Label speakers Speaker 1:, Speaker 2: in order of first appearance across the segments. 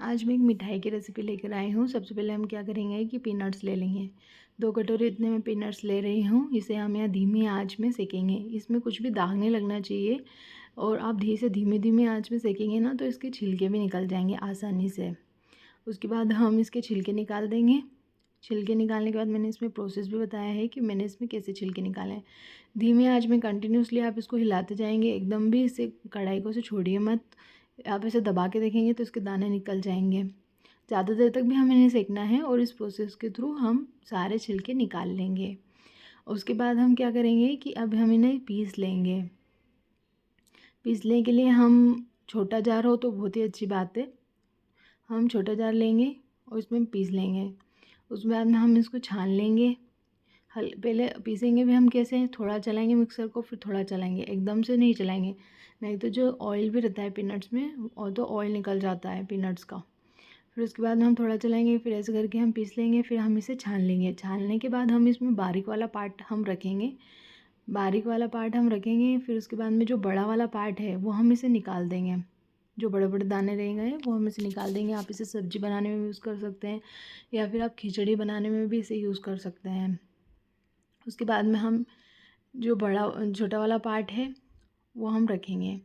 Speaker 1: आज मैं एक मिठाई की रेसिपी लेकर आई हूँ। सबसे पहले हम क्या करेंगे कि पीनट्स ले लेंगे। 2 कटोरी इतने मैं पीनट्स ले रही हूँ। इसे हम यहाँ धीमी आंच में सेकेंगे। इसमें कुछ भी दाग नहीं लगना चाहिए और आप धीमी आंच में सेकेंगे ना तो इसके छिलके भी निकल जाएंगे आसानी से। उसके बाद हम इसके छिलके निकाल देंगे। छिलके निकालने के बाद मैंने इसमें प्रोसेस भी बताया है कि मैंने इसमें कैसे छिलके निकाले हैं। धीमी आंच में कंटिन्यूसली आप इसको हिलाते जाएंगे, एकदम भी इसे कढ़ाई को से छोड़िए मत। आप इसे दबा के देखेंगे तो इसके दाने निकल जाएंगे। ज़्यादा देर तक भी हमें नहीं सेकना है और इस प्रोसेस के थ्रू हम सारे छिलके निकाल लेंगे। उसके बाद हम क्या करेंगे कि अब हम इन्हें पीस लेंगे। पीसने के लिए हम छोटा जार हो तो बहुत ही अच्छी बात है। हम छोटा जार लेंगे और इसमें पीस लेंगे। उसके बाद में हम इसको छान लेंगे। पहले पीसेंगे भी हम कैसे, थोड़ा चलाएंगे मिक्सर को, फिर थोड़ा चलाएंगे, एकदम से नहीं चलाएंगे, नहीं तो जो ऑयल भी रहता है पीनट्स में और तो ऑयल निकल जाता है पीनट्स का। फिर उसके बाद हम थोड़ा चलाएंगे, फिर ऐसे करके हम पीस लेंगे। फिर हम इसे छान लेंगे। छानने के बाद हम इसमें बारीक वाला पार्ट हम रखेंगे। फिर उसके बाद में जो बड़ा वाला पार्ट है वो हम इसे निकाल देंगे। जो बड़े बड़े दाने रह गए वो हम इसे निकाल देंगे। आप इसे सब्जी बनाने में भी यूज़ कर सकते हैं या फिर आप खिचड़ी बनाने में भी इसे यूज़ कर सकते हैं। उसके बाद में हम जो छोटा वाला पार्ट है वो हम रखेंगे।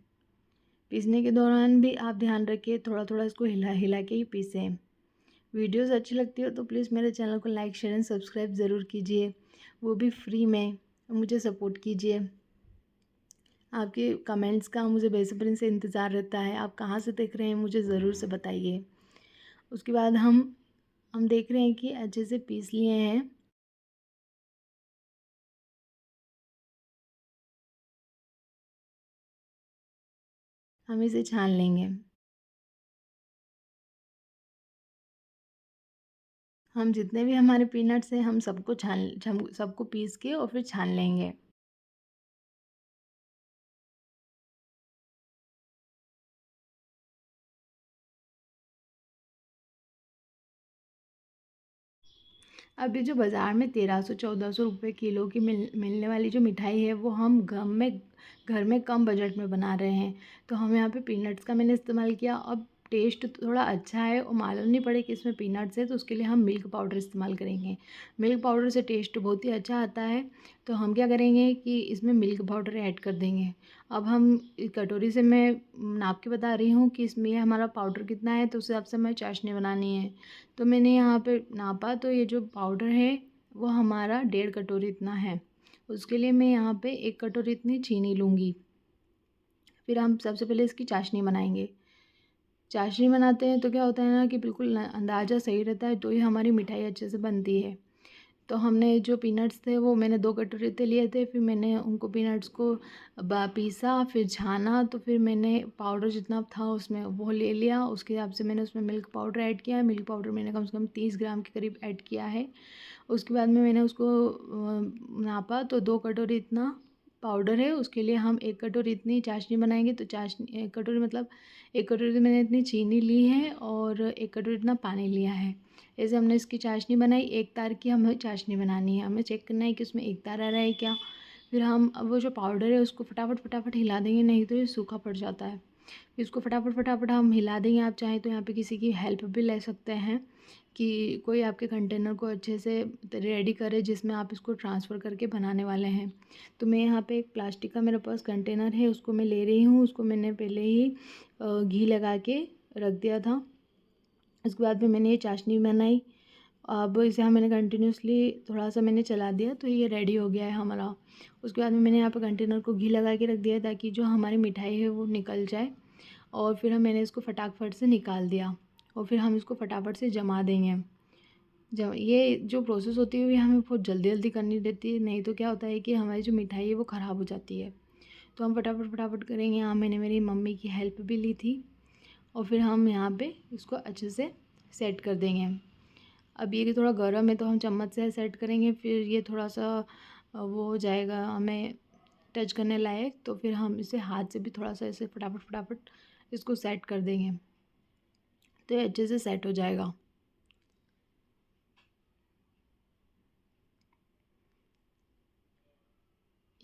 Speaker 1: पीसने के दौरान भी आप ध्यान रखिए, थोड़ा थोड़ा इसको हिला हिला के ही पीसें। वीडियोस अच्छी लगती हो तो प्लीज़ मेरे चैनल को लाइक शेयर एंड सब्सक्राइब ज़रूर कीजिए, वो भी फ्री में। मुझे सपोर्ट कीजिए। आपके कमेंट्स का मुझे बेसब्री से इंतज़ार रहता है। आप कहाँ से देख रहे हैं मुझे ज़रूर से बताइए। उसके बाद हम देख रहे हैं कि अच्छे से पीस लिए हैं। हम इसे छान लेंगे। हम जितने भी हमारे पीनट्स हैं हम सबको पीस के और फिर छान लेंगे। अभी जो बाज़ार में 1300-1400 रुपये किलो की मिलने वाली जो मिठाई है वो हम घर में कम बजट में बना रहे हैं। तो हम यहाँ पे पीनट्स का मैंने इस्तेमाल किया। अब टेस्ट थोड़ा अच्छा है और मालूम नहीं पड़े कि इसमें पीनट्स है तो उसके लिए हम मिल्क पाउडर इस्तेमाल करेंगे। मिल्क पाउडर से टेस्ट बहुत ही अच्छा आता है। तो हम क्या करेंगे कि इसमें मिल्क पाउडर ऐड कर देंगे। अब हम इस कटोरी से मैं नाप के बता रही हूँ कि इसमें हमारा पाउडर कितना है, तो उस हिसाब से हमें चाशनी बनानी है। तो मैंने यहाँ पे नापा तो ये जो पाउडर है वो हमारा 1.5 कटोरी इतना है। उसके लिए मैं यहाँ पे 1 कटोरी इतनी चीनी लूँगी। फिर हम सबसे पहले इसकी चाशनी बनाएंगे। चाशनी बनाते हैं तो क्या होता है ना कि बिल्कुल अंदाज़ा सही रहता है तो ही हमारी मिठाई अच्छे से बनती है। तो हमने जो पीनट्स थे वो मैंने 2 कटोरी थे लिए थे। फिर मैंने उनको पीनट्स को पीसा, फिर छाना, तो फिर मैंने पाउडर जितना था उसमें वो ले लिया। उसके हिसाब से मैंने उसमें मिल्क पाउडर ऐड किया। मिल्क पाउडर मैंने कम से कम 30 ग्राम के करीब ऐड किया है। उसके बाद में मैंने उसको नापा तो 2 कटोरी इतना पाउडर है। उसके लिए हम 1 कटोरी इतनी चाशनी बनाएंगे। तो चाशनी 1 कटोरी मतलब 1 कटोरी मैंने इतनी चीनी ली है और 1 कटोरी इतना पानी लिया है। ऐसे हमने इसकी चाशनी बनाई। एक तार की हमें चाशनी बनानी है। हमें चेक करना है कि उसमें एक तार आ रहा है क्या। फिर हम अब वो जो पाउडर है उसको फटाफट फटाफट हिला देंगे, नहीं तो ये सूखा पड़ जाता है। फिर इसको फटाफट फटाफट हम हिला देंगे। आप चाहें तो यहाँ पे किसी की हेल्प भी ले सकते हैं कि कोई आपके कंटेनर को अच्छे से रेडी करे जिसमें आप इसको ट्रांसफ़र करके बनाने वाले हैं। तो मैं यहाँ पे एक प्लास्टिक का मेरे पास कंटेनर है, उसको मैं ले रही हूँ। उसको मैंने पहले ही घी लगा के रख दिया था। उसके बाद में मैंने ये चाशनी बनाई। अब इसे मैंने कंटिन्यूसली थोड़ा सा मैंने चला दिया तो ये रेडी हो गया है हमारा। उसके बाद में मैंने यहाँ पर कंटेनर को घी लगा के रख दिया ताकि जो हमारी मिठाई है वो निकल जाए। और फिर मैंने इसको फटाफट से निकाल दिया और फिर हम इसको फटाफट से जमा देंगे। जब ये जो प्रोसेस होती है ये हमें बहुत जल्दी जल्दी करनी रहती है, नहीं तो क्या होता है कि हमारी जो मिठाई है वो ख़राब हो जाती है। तो हम फटाफट फटाफट करेंगे। यहाँ मैंने मेरी मम्मी की हेल्प भी ली थी और फिर हम यहाँ पे इसको अच्छे से सेट कर देंगे। अब ये कि थोड़ा गर्म है तो हम चम्मच से सेट करेंगे। फिर ये थोड़ा सा वो हो जाएगा हमें टच करने लायक, तो फिर हम इसे हाथ से भी थोड़ा सा ऐसे फटाफट फटाफट इसको सेट कर देंगे तो ये अच्छे से सेट हो जाएगा।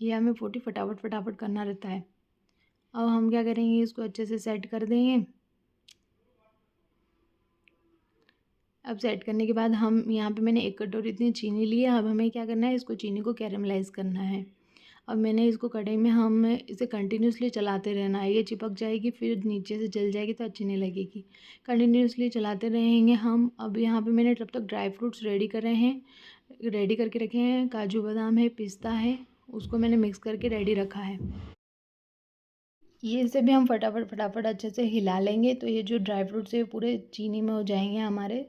Speaker 1: ये हमें फटाफट फटाफट करना रहता है। अब हम क्या करेंगे, इसको अच्छे से सेट कर देंगे। अब सेट करने के बाद हम यहाँ पे मैंने 1 कटोरी इतनी चीनी ली है। अब हमें क्या करना है, इसको चीनी को कैरेमलाइज़ करना है। अब मैंने इसको कढ़ाई में हम इसे कंटिन्यूअसली चलाते रहना है। ये चिपक जाएगी फिर नीचे से जल जाएगी तो अच्छी नहीं लगेगी। कंटिन्यूअसली चलाते रहेंगे हम। अब यहाँ पे मैंने तब तक ड्राई फ्रूट्स रेडी कर रहे हैं, रेडी करके रखे हैं। काजू बादाम है, पिस्ता है, उसको मैंने मिक्स करके रेडी रखा है। ये इसे भी हम फटाफट अच्छे से हिला लेंगे तो ये जो ड्राई फ्रूट्स है पूरे चीनी में हो जाएंगे हमारे।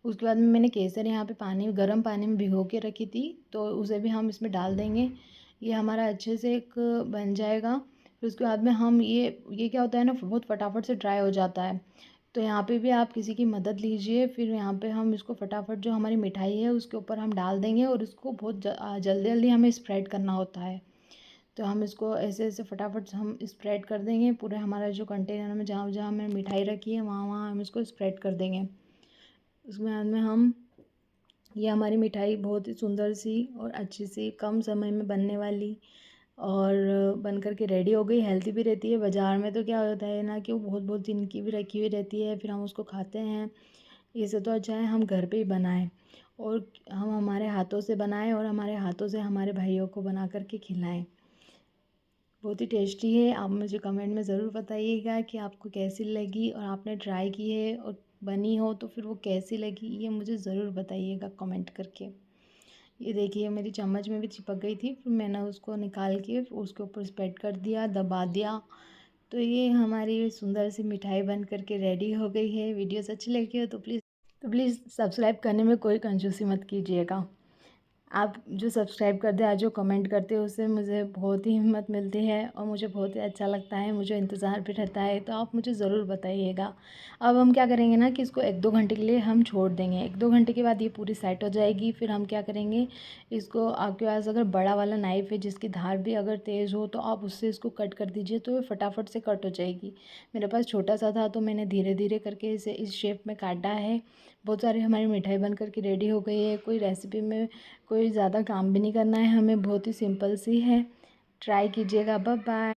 Speaker 1: उसके बाद में मैंने केसर यहाँ पे गर्म पानी में भिगो के रखी थी, तो उसे भी हम इसमें डाल देंगे। ये हमारा अच्छे से एक बन जाएगा। फिर उसके बाद में हम ये क्या होता है ना, बहुत फटाफट से ड्राई हो जाता है। तो यहाँ पे भी आप किसी की मदद लीजिए। फिर यहाँ पे हम इसको फटाफट जो हमारी मिठाई है उसके ऊपर हम डाल देंगे और इसको बहुत जल्दी जल्दी हमें स्प्रेड करना होता है। तो हम इसको ऐसे ऐसे फटाफट हम स्प्रेड कर देंगे पूरे हमारा जो कंटेनर में, जहाँ जहाँ हमने मिठाई रखी है वहाँ वहाँ हम इसको स्प्रेड कर देंगे। उसके बाद में हम ये हमारी मिठाई बहुत ही सुंदर सी और अच्छी सी कम समय में बनने वाली और बन कर के रेडी हो गई। हेल्दी भी रहती है। बाज़ार में तो क्या होता है ना कि वो बहुत बहुत दिन की भी रखी हुई रहती है, फिर हम उसको खाते हैं। इससे तो अच्छा है हम घर पे ही बनाएं और हम हमारे हाथों से बनाएं और हमारे हाथों से हमारे भाइयों को बना कर के खिलाएं। बहुत ही टेस्टी है। आप मुझे कमेंट में ज़रूर बताइएगा कि आपको कैसी लगी और आपने ट्राई की है और बनी हो तो फिर वो कैसी लगी, ये मुझे ज़रूर बताइएगा कमेंट करके। ये देखिए मेरी चम्मच में भी चिपक गई थी, फिर मैंने उसको निकाल के उसके ऊपर स्प्रेड कर दिया, दबा दिया। तो ये हमारी सुंदर सी मिठाई बन करके रेडी हो गई है। वीडियोस अच्छी लगी हो तो प्लीज़ सब्सक्राइब करने में कोई कंजूसी मत कीजिएगा। आप जो सब्सक्राइब करते हैं, जो कमेंट करते हैं, उससे मुझे बहुत ही हिम्मत मिलती है और मुझे बहुत ही अच्छा लगता है, मुझे इंतज़ार भी रहता है। तो आप मुझे ज़रूर बताइएगा। अब हम क्या करेंगे ना कि इसको 1-2 घंटे के लिए हम छोड़ देंगे। 1-2 घंटे के बाद ये पूरी सेट हो जाएगी। फिर हम क्या करेंगे, इसको आपके पास अगर बड़ा वाला नाइफ़ है जिसकी धार भी अगर तेज़ हो तो आप उससे इसको कट कर दीजिए, तो ये फटाफट से कट हो जाएगी। मेरे पास छोटा सा था तो मैंने धीरे धीरे करके इसे इस शेप में काटा है। बहुत सारी हमारी मिठाई बन कर के रेडी हो गई है। कोई रेसिपी में कोई ज़्यादा काम भी नहीं करना है हमें, बहुत ही सिंपल सी है। ट्राई कीजिएगा। Bye bye.